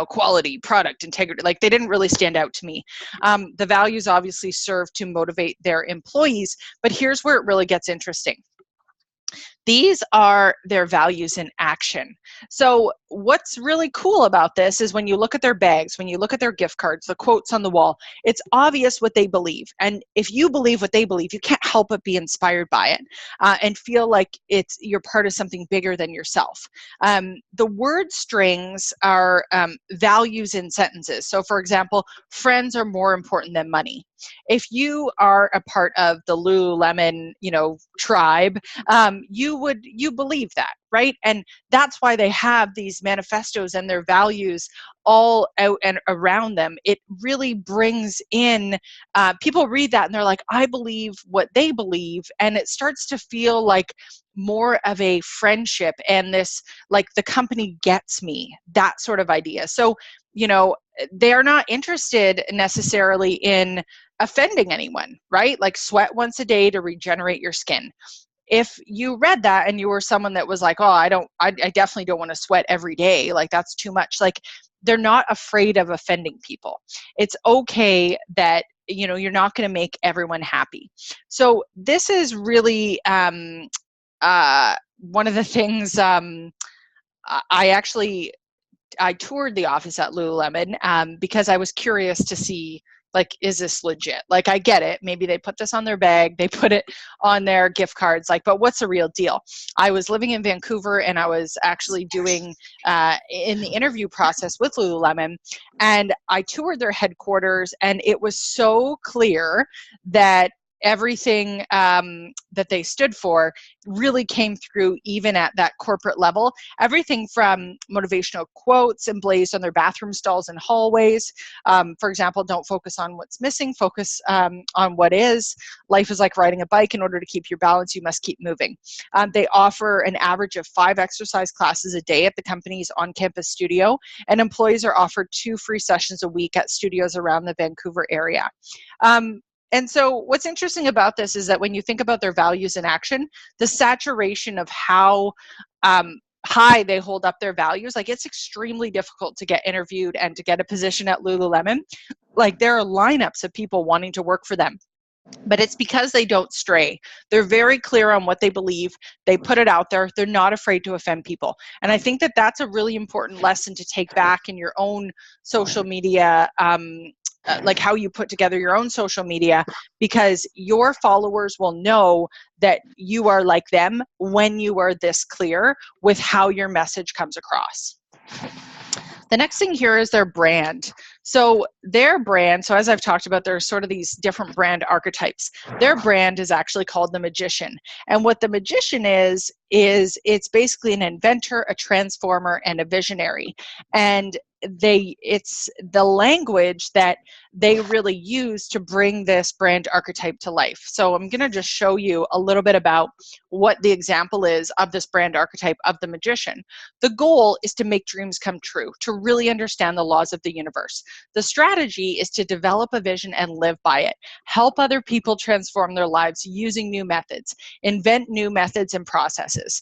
quality, product, integrity. Like they didn't really stand out to me. The values obviously serve to motivate their employees, but here's where it really gets interesting. These are their values in action. So what's really cool about this is when you look at their bags, when you look at their gift cards, the quotes on the wall, it's obvious what they believe. And if you believe what they believe, you can't help but be inspired by it and feel like you're part of something bigger than yourself. The word strings are values in sentences. So for example, friends are more important than money. If you are a part of the Lululemon, tribe, you believe that, right? And that's why they have these manifestos and their values all out and around them. It really brings in, people read that and they're like, I believe what they believe. And it starts to feel like more of a friendship and this, like the company gets me, that sort of idea. So, they're not interested necessarily in offending anyone, right? Like sweat once a day to regenerate your skin. If you read that and you were someone that was like, oh, I definitely don't want to sweat every day, like that's too much, like they're not afraid of offending people. It's okay that you're not going to make everyone happy. So this is really one of the things I actually I toured the office at Lululemon because I was curious to see, like, is this legit? Like, I get it. Maybe they put this on their bag, they put it on their gift cards, like, but what's the real deal? I was living in Vancouver and I was actually doing in the interview process with Lululemon, and I toured their headquarters, and it was so clear that everything that they stood for really came through even at that corporate level. Everything from motivational quotes emblazoned on their bathroom stalls and hallways. For example, don't focus on what's missing, focus on what is. Life is like riding a bike. In order to keep your balance, you must keep moving. They offer an average of 5 exercise classes a day at the company's on-campus studio, and employees are offered 2 free sessions a week at studios around the Vancouver area. And so what's interesting about this is that when you think about their values in action, the saturation of how high they hold up their values, like, it's extremely difficult to get interviewed and to get a position at Lululemon. Like, there are lineups of people wanting to work for them. But it's because they don't stray. They're very clear on what they believe. They put it out there. They're not afraid to offend people. And I think that that's a really important lesson to take back in your own social media, like how you put together your own social media, because your followers will know that you are like them when you are this clear with how your message comes across. The next thing here is their brand. So their brand, so as I've talked about, there's sort of these different brand archetypes. Their brand is actually called the Magician. And what the Magician is it's basically an inventor, a transformer, and a visionary. And it's the language that they really use to bring this brand archetype to life. So I'm going to just show you a little bit about what the example is of this brand archetype of the Magician. The goal is to make dreams come true, to really understand the laws of the universe. The strategy is to develop a vision and live by it. Help other people transform their lives using new methods. Invent new methods and processes.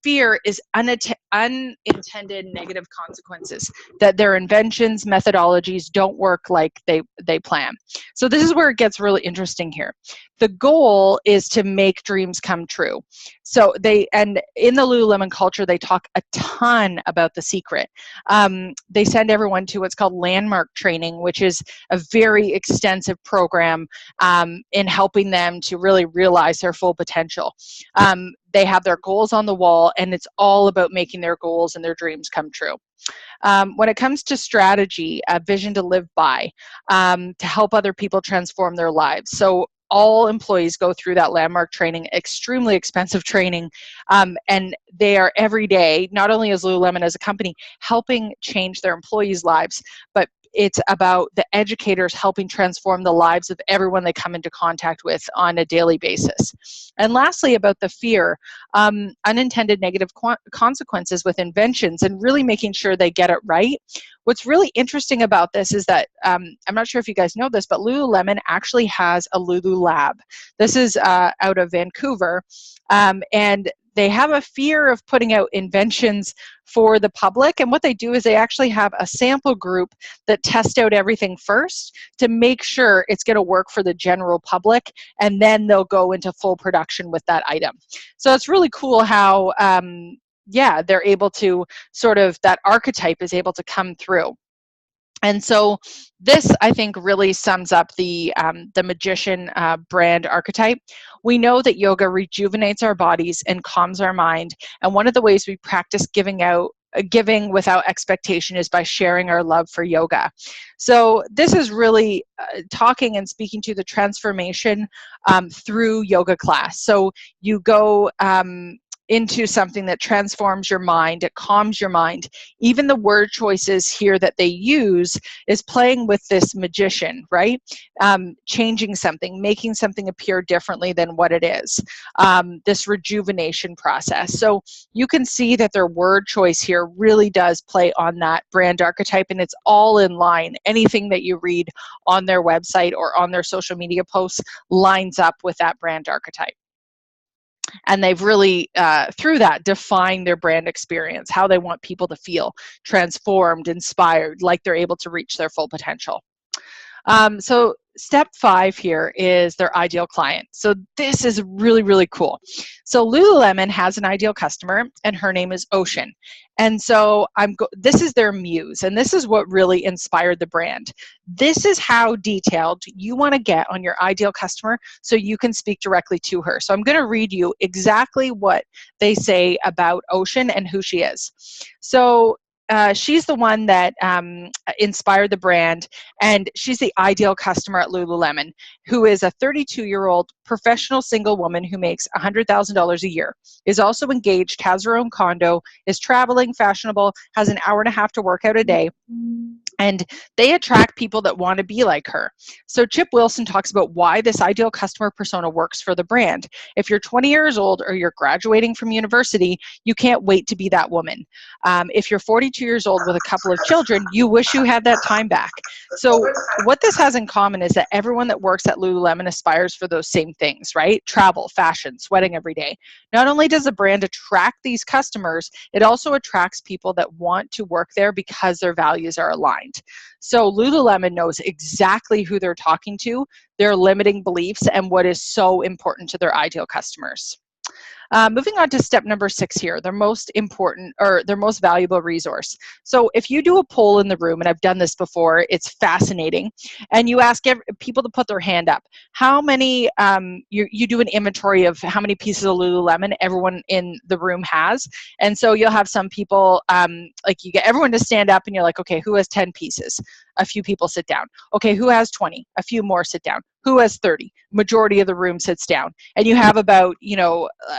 Fear is unintended negative consequences, that their inventions, methodologies don't work like they plan. So this is where it gets really interesting here. The goal is to make dreams come true. So and in the Lululemon culture, they talk a ton about the secret. They send everyone to what's called landmark training, which is a very extensive program in helping them to really realize their full potential. They have their goals on the wall, and it's all about making their goals and their dreams come true. When it comes to strategy, a vision to live by, to help other people transform their lives. So all employees go through that landmark training, extremely expensive training, and they are every day, not only as Lululemon as a company, helping change their employees' lives, but it's about the educators helping transform the lives of everyone they come into contact with on a daily basis. And lastly, about the fear, unintended negative consequences with inventions, and really making sure they get it right. What's really interesting about this is that, I'm not sure if you guys know this, but Lululemon actually has a Lulu Lab. This is out of Vancouver, and they have a fear of putting out inventions for the public. And what they do is they actually have a sample group that test out everything first to make sure it's going to work for the general public. And then they'll go into full production with that item. So it's really cool how, they're able to sort of, that archetype is able to come through. And so this, I think, really sums up the Magician brand archetype. We know that yoga rejuvenates our bodies and calms our mind. And one of the ways we practice giving without expectation is by sharing our love for yoga. So this is really talking and speaking to the transformation through yoga class. So you go into something that transforms your mind, it calms your mind. Even the word choices here that they use is playing with this magician, right? Changing something, making something appear differently than what it is. This rejuvenation process. So you can see that their word choice here really does play on that brand archetype, and it's all in line. Anything that you read on their website or on their social media posts lines up with that brand archetype. And they've really, through that, defined their brand experience, how they want people to feel transformed, inspired, like they're able to reach their full potential. So step 5 here is their ideal client. So this is really, really cool. So Lululemon has an ideal customer, and her name is Ocean. And so this is their muse, and this is what really inspired the brand. This is how detailed you want to get on your ideal customer so you can speak directly to her. So I'm going to read you exactly what they say about Ocean and who she is. So she's the one that inspired the brand, and she's the ideal customer at Lululemon, who is a 32-year-old professional single woman who makes $100,000 a year, is also engaged, has her own condo, is traveling, fashionable, has an hour and a half to work out a day. And they attract people that want to be like her. So Chip Wilson talks about why this ideal customer persona works for the brand. If you're 20 years old or you're graduating from university, you can't wait to be that woman. If you're 42 years old with a couple of children, you wish you had that time back. So what this has in common is that everyone that works at Lululemon aspires for those same things, right? Travel, fashion, sweating every day. Not only does the brand attract these customers, it also attracts people that want to work there because their values are aligned. So Lululemon knows exactly who they're talking to, their limiting beliefs, and what is so important to their ideal customers. Moving on to step number 6 here, their most important or their most valuable resource. So if you do a poll in the room, and I've done this before, it's fascinating, and you ask people to put their hand up, how many, you do an inventory of how many pieces of Lululemon everyone in the room has, and so you'll have some people, like you get everyone to stand up, and you're like, okay, who has 10 pieces? A few people sit down. Okay, who has 20? A few more sit down. Who has 30? Majority of the room sits down. And you have about,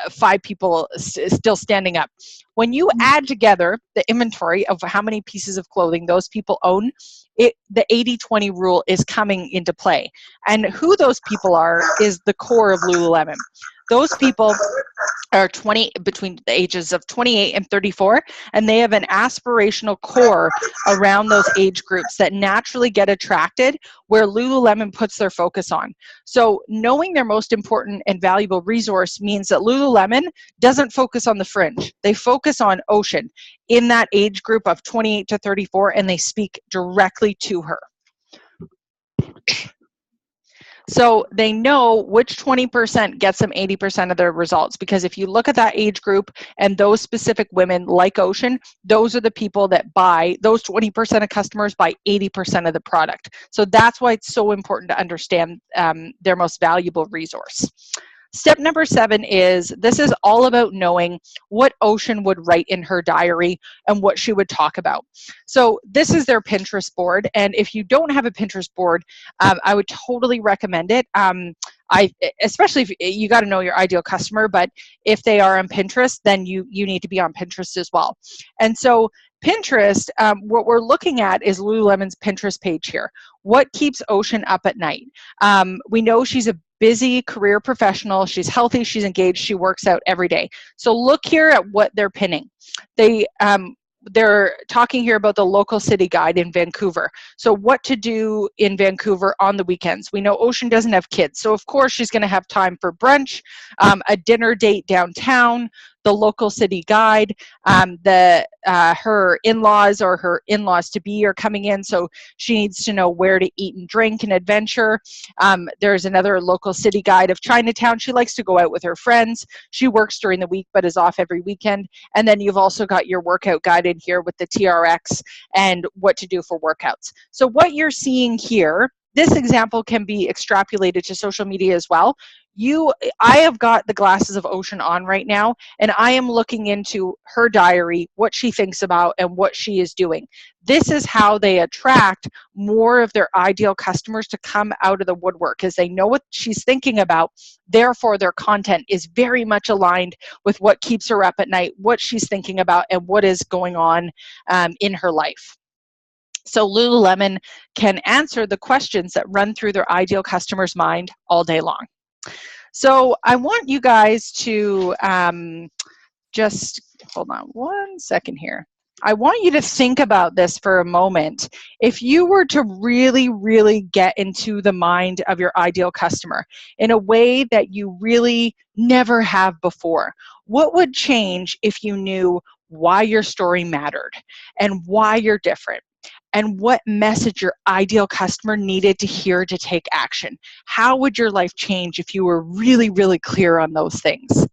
5 people still standing up. When you add together the inventory of how many pieces of clothing those people own, the 80-20 rule is coming into play. And who those people are is the core of Lululemon. Those people are between the ages of 28 and 34, and they have an aspirational core around those age groups that naturally get attracted where Lululemon puts their focus on. So knowing their most important and valuable resource means that Lululemon doesn't focus on the fringe. They focus on Ocean in that age group of 28 to 34, and they speak directly to her. So they know which 20% gets them 80% of their results, because if you look at that age group and those specific women like Ocean, those are the people that buy, those 20% of customers buy 80% of the product. So that's why it's so important to understand their most valuable resource. Step number 7 is, this is all about knowing what Ocean would write in her diary and what she would talk about. So this is their Pinterest board, and if you don't have a Pinterest board, I would totally recommend it. Especially if you got to know your ideal customer, but if they are on Pinterest, then you need to be on Pinterest as well. And so Pinterest, what we're looking at is Lululemon's Pinterest page here. What keeps Ocean up at night? We know she's a busy career professional. She's healthy, she's engaged, she works out every day. So look here at what they're pinning. They're talking here about the local city guide in Vancouver. So what to do in Vancouver on the weekends. We know Ocean doesn't have kids, so of course she's going to have time for brunch, a dinner date downtown, the local city guide, her in-laws or her in-laws to be are coming in, so she needs to know where to eat and drink and adventure. There's another local city guide of Chinatown. She likes to go out with her friends. She works during the week but is off every weekend. And then you've also got your workout guide in here with the TRX and what to do for workouts. So what you're seeing here, this example can be extrapolated to social media as well. I have got the glasses of Ocean on right now, and I am looking into her diary, what she thinks about, and what she is doing. This is how they attract more of their ideal customers to come out of the woodwork, because they know what she's thinking about. Therefore, their content is very much aligned with what keeps her up at night, what she's thinking about, and what is going on in her life. So Lululemon can answer the questions that run through their ideal customer's mind all day long. So I want you guys to just hold on one second here. I want you to think about this for a moment. If you were to really, really get into the mind of your ideal customer in a way that you really never have before, what would change if you knew why your story mattered and why you're different? and what message your ideal customer needed to hear to take action. How would your life change if you were really, really clear on those things?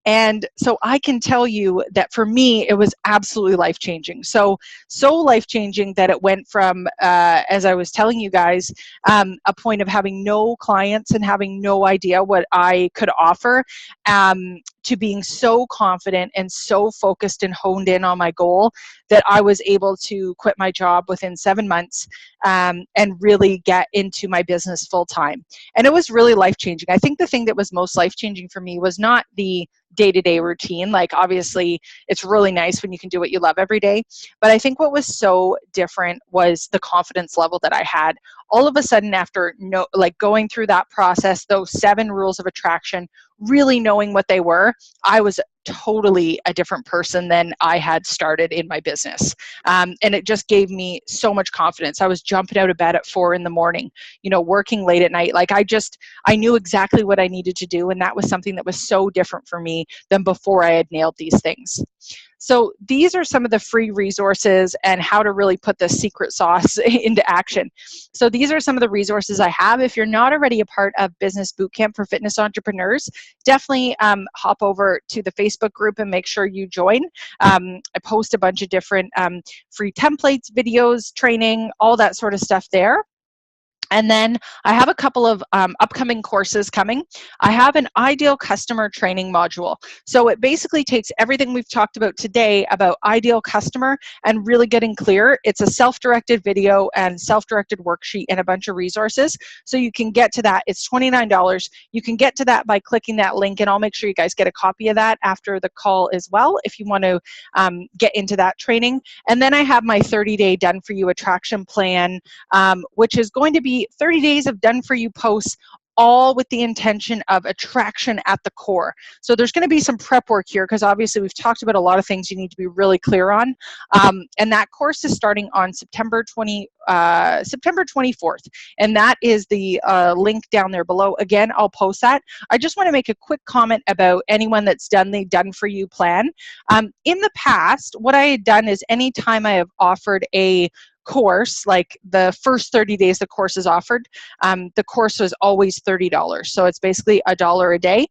And so I can tell you that for me, it was absolutely life-changing. So life-changing that it went from, as I was telling you guys, a point of having no clients and having no idea what I could offer, to being so confident and so focused and honed in on my goal that I was able to quit my job within 7 months, and really get into my business full time. And it was really life-changing. I think the thing that was most life-changing for me was not the day-to-day routine. Like, obviously it's really nice when you can do what you love every day, but I think what was so different was the confidence level that I had all of a sudden after going through that process, those 7 rules of attraction, really knowing what they were. I was totally a different person than I had started in my business. And it just gave me so much confidence. I was jumping out of bed at 4 a.m, working late at night. Like, I knew exactly what I needed to do. And that was something that was so different for me than before I had nailed these things. So these are some of the free resources and how to really put the secret sauce into action. So these are some of the resources I have. If you're not already a part of Business Bootcamp for Fitness Entrepreneurs, definitely hop over to the Facebook group and make sure you join. I post a bunch of different free templates, videos, training, all that sort of stuff there. And then I have a couple of upcoming courses coming. I have an ideal customer training module. So it basically takes everything we've talked about today about ideal customer and really getting clear. It's a self-directed video and self-directed worksheet and a bunch of resources. So you can get to that. It's $29. You can get to that by clicking that link, and I'll make sure you guys get a copy of that after the call as well if you want to get into that training. And then I have my 30-day done-for-you attraction plan, which is going to be 30 days of done-for-you posts, all with the intention of attraction at the core. So there's going to be some prep work here because obviously we've talked about a lot of things you need to be really clear on. And that course is starting on September 24th. And that is the link down there below. Again, I'll post that. I just want to make a quick comment about anyone that's done the done-for-you plan. In the past, what I had done is anytime I have offered a course, like the first 30 days the course is offered, the course was always $30. So it's basically $1 a day.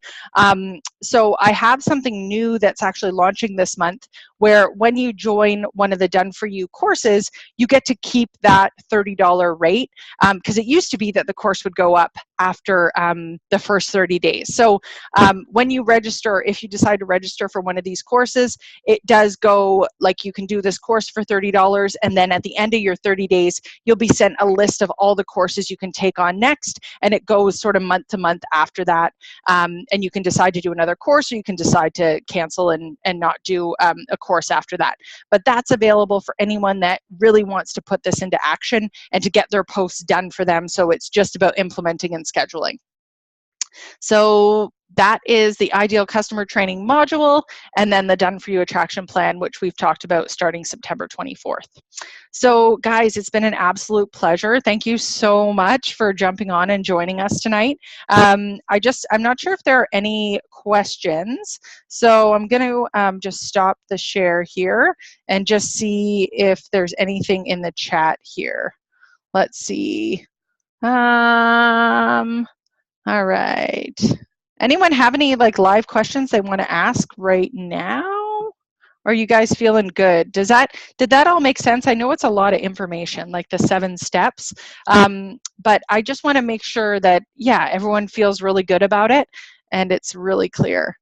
So I have something new that's actually launching this month where when you join one of the done-for-you courses, you get to keep that $30 rate, because it used to be that the course would go up after the first 30 days. So when you register, if you decide to register for one of these courses, it does go, like, you can do this course for $30, and then at the end of your 30 days, you'll be sent a list of all the courses you can take on next, and it goes sort of month to month after that. And you can decide to do another course, or you can decide to cancel and not do a course after that. But that's available for anyone that really wants to put this into action and to get their posts done for them. So it's just about implementing and scheduling. So that is the ideal customer training module, and then the done for you attraction plan, which we've talked about starting September 24th. So guys, it's been an absolute pleasure. Thank you so much for jumping on and joining us tonight. I'm not sure if there are any questions. So I'm going to just stop the share here and just see if there's anything in the chat here. Let's see. All right. Anyone have any live questions they want to ask right now? Or are you guys feeling good? Did that all make sense? I know it's a lot of information, like the 7 steps, but I just want to make sure that, yeah, everyone feels really good about it and it's really clear.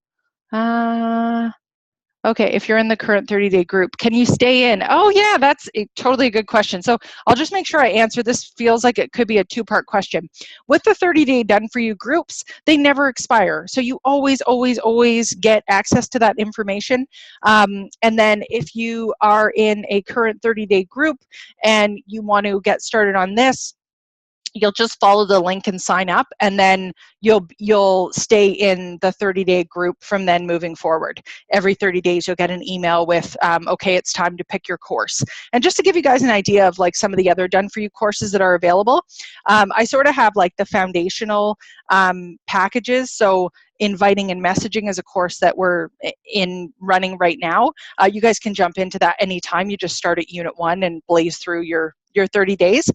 Okay, if you're in the current 30-day group, can you stay in? Oh yeah, that's totally a good question. So I'll just make sure I answer this. Feels like it could be a 2-part question. With the 30-day done-for-you groups, they never expire. So you always, always, always get access to that information. And then if you are in a current 30-day group and you want to get started on this, you'll just follow the link and sign up, and then you'll stay in the 30-day group from then moving forward. Every 30 days you'll get an email with, okay, it's time to pick your course. And just to give you guys an idea of some of the other done-for-you courses that are available, I sort of have the foundational packages. So inviting and messaging is a course that we're running right now. You guys can jump into that anytime. You just start at Unit 1 and blaze through your your 30 days.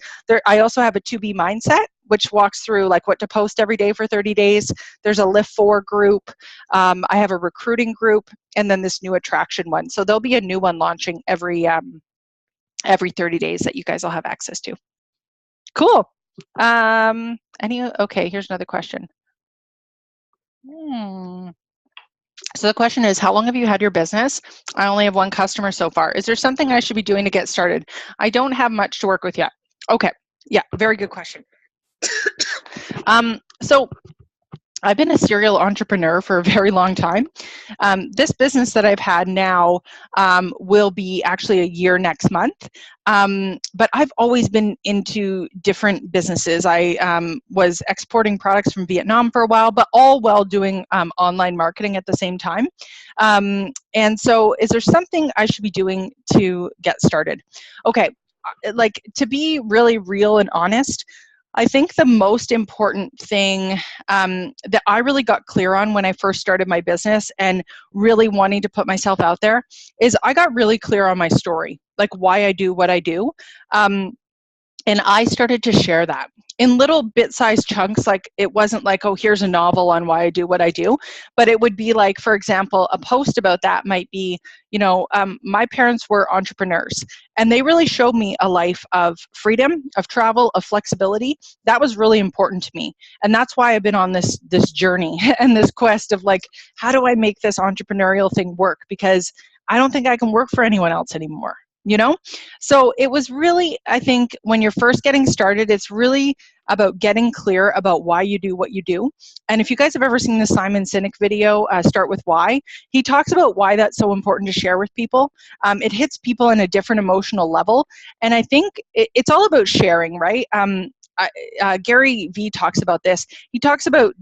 I also have a 2B mindset, which walks through like what to post every day for 30 days. There's a Lift 4 group. I have a recruiting group, and then this new attraction one. So there'll be a new one launching every 30 days that you guys will have access to. Cool. Okay, here's another question. So the question is, how long have you had your business? I only have one customer so far. Is there something I should be doing to get started? I don't have much to work with yet. Okay, yeah, very good question. So I've been a serial entrepreneur for a very long time. This business that I've had now will be actually a year next month. But I've always been into different businesses. I was exporting products from Vietnam for a while, but all while doing online marketing at the same time. And so is there something I should be doing to get started? Okay, like to be really real and honest, I think the most important thing that I really got clear on when I first started my business and really wanting to put myself out there is I got really clear on my story, like why I do what I do. And I started to share that in little bit-sized chunks. Like it wasn't like, oh, here's a novel on why I do what I do, but it would be like, for example, a post about that might be, my parents were entrepreneurs and they really showed me a life of freedom, of travel, of flexibility. That was really important to me. And that's why I've been on this journey and this quest of like, how do I make this entrepreneurial thing work? Because I don't think I can work for anyone else anymore. So it was really, I think when you're first getting started, it's really about getting clear about why you do what you do. And if you guys have ever seen the Simon Sinek video, Start With Why, he talks about why that's so important to share with people. It hits people in a different emotional level. And I think it's all about sharing, right? Gary Vee talks about this. He talks about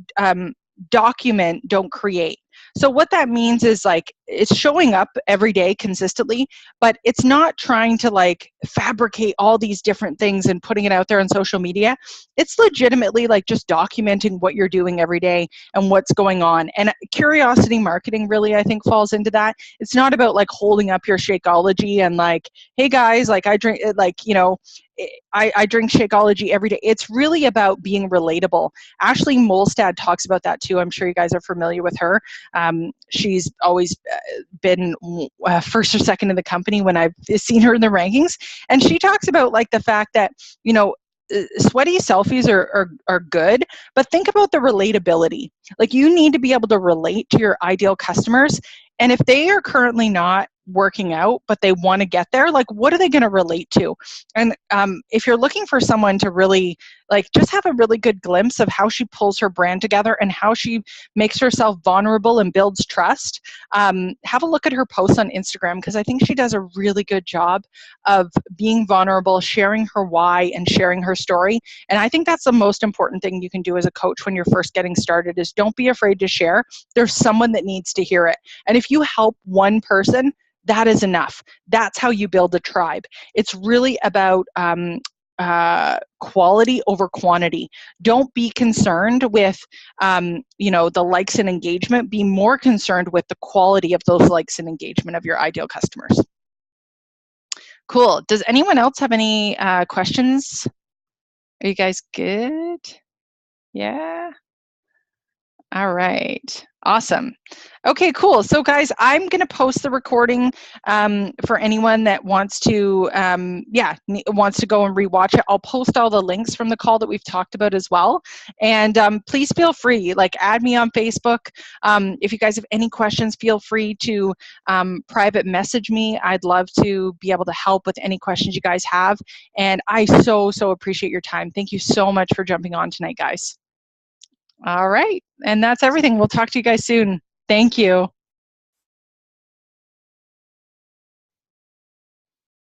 document, don't create. So what that means is like it's showing up every day consistently, but it's not trying to like fabricate all these different things and putting it out there on social media. It's legitimately like just documenting what you're doing every day and what's going on. And curiosity marketing really, I think, falls into that. It's not about like holding up your Shakeology and like, hey guys, like I drink, like, I drink Shakeology every day. It's really about being relatable. Ashley Molstad talks about that too. I'm sure you guys are familiar with her. She's always been first or second in the company when I've seen her in the rankings. And she talks about like the fact that, sweaty selfies are good, but think about the relatability. Like you need to be able to relate to your ideal customers. And if they are currently not working out, but they want to get there, like what are they going to relate to? And if you're looking for someone to really like just have a really good glimpse of how she pulls her brand together and how she makes herself vulnerable and builds trust, have a look at her posts on Instagram, because I think she does a really good job of being vulnerable, sharing her why and sharing her story. And I think that's the most important thing you can do as a coach when you're first getting started is don't be afraid to share. There's someone that needs to hear it. And if you help one person, that is enough. That's how you build a tribe. It's really about quality over quantity. Don't be concerned with, the likes and engagement. Be more concerned with the quality of those likes and engagement of your ideal customers. Cool. Does anyone else have any questions? Are you guys good? Yeah. All right. Awesome. Okay, cool. So guys, I'm going to post the recording for anyone that wants to, wants to go and rewatch it. I'll post all the links from the call that we've talked about as well. And please feel free, like add me on Facebook. If you guys have any questions, feel free to private message me. I'd love to be able to help with any questions you guys have. And I so appreciate your time. Thank you so much for jumping on tonight, guys. All right. And that's everything. We'll talk to you guys soon. Thank you.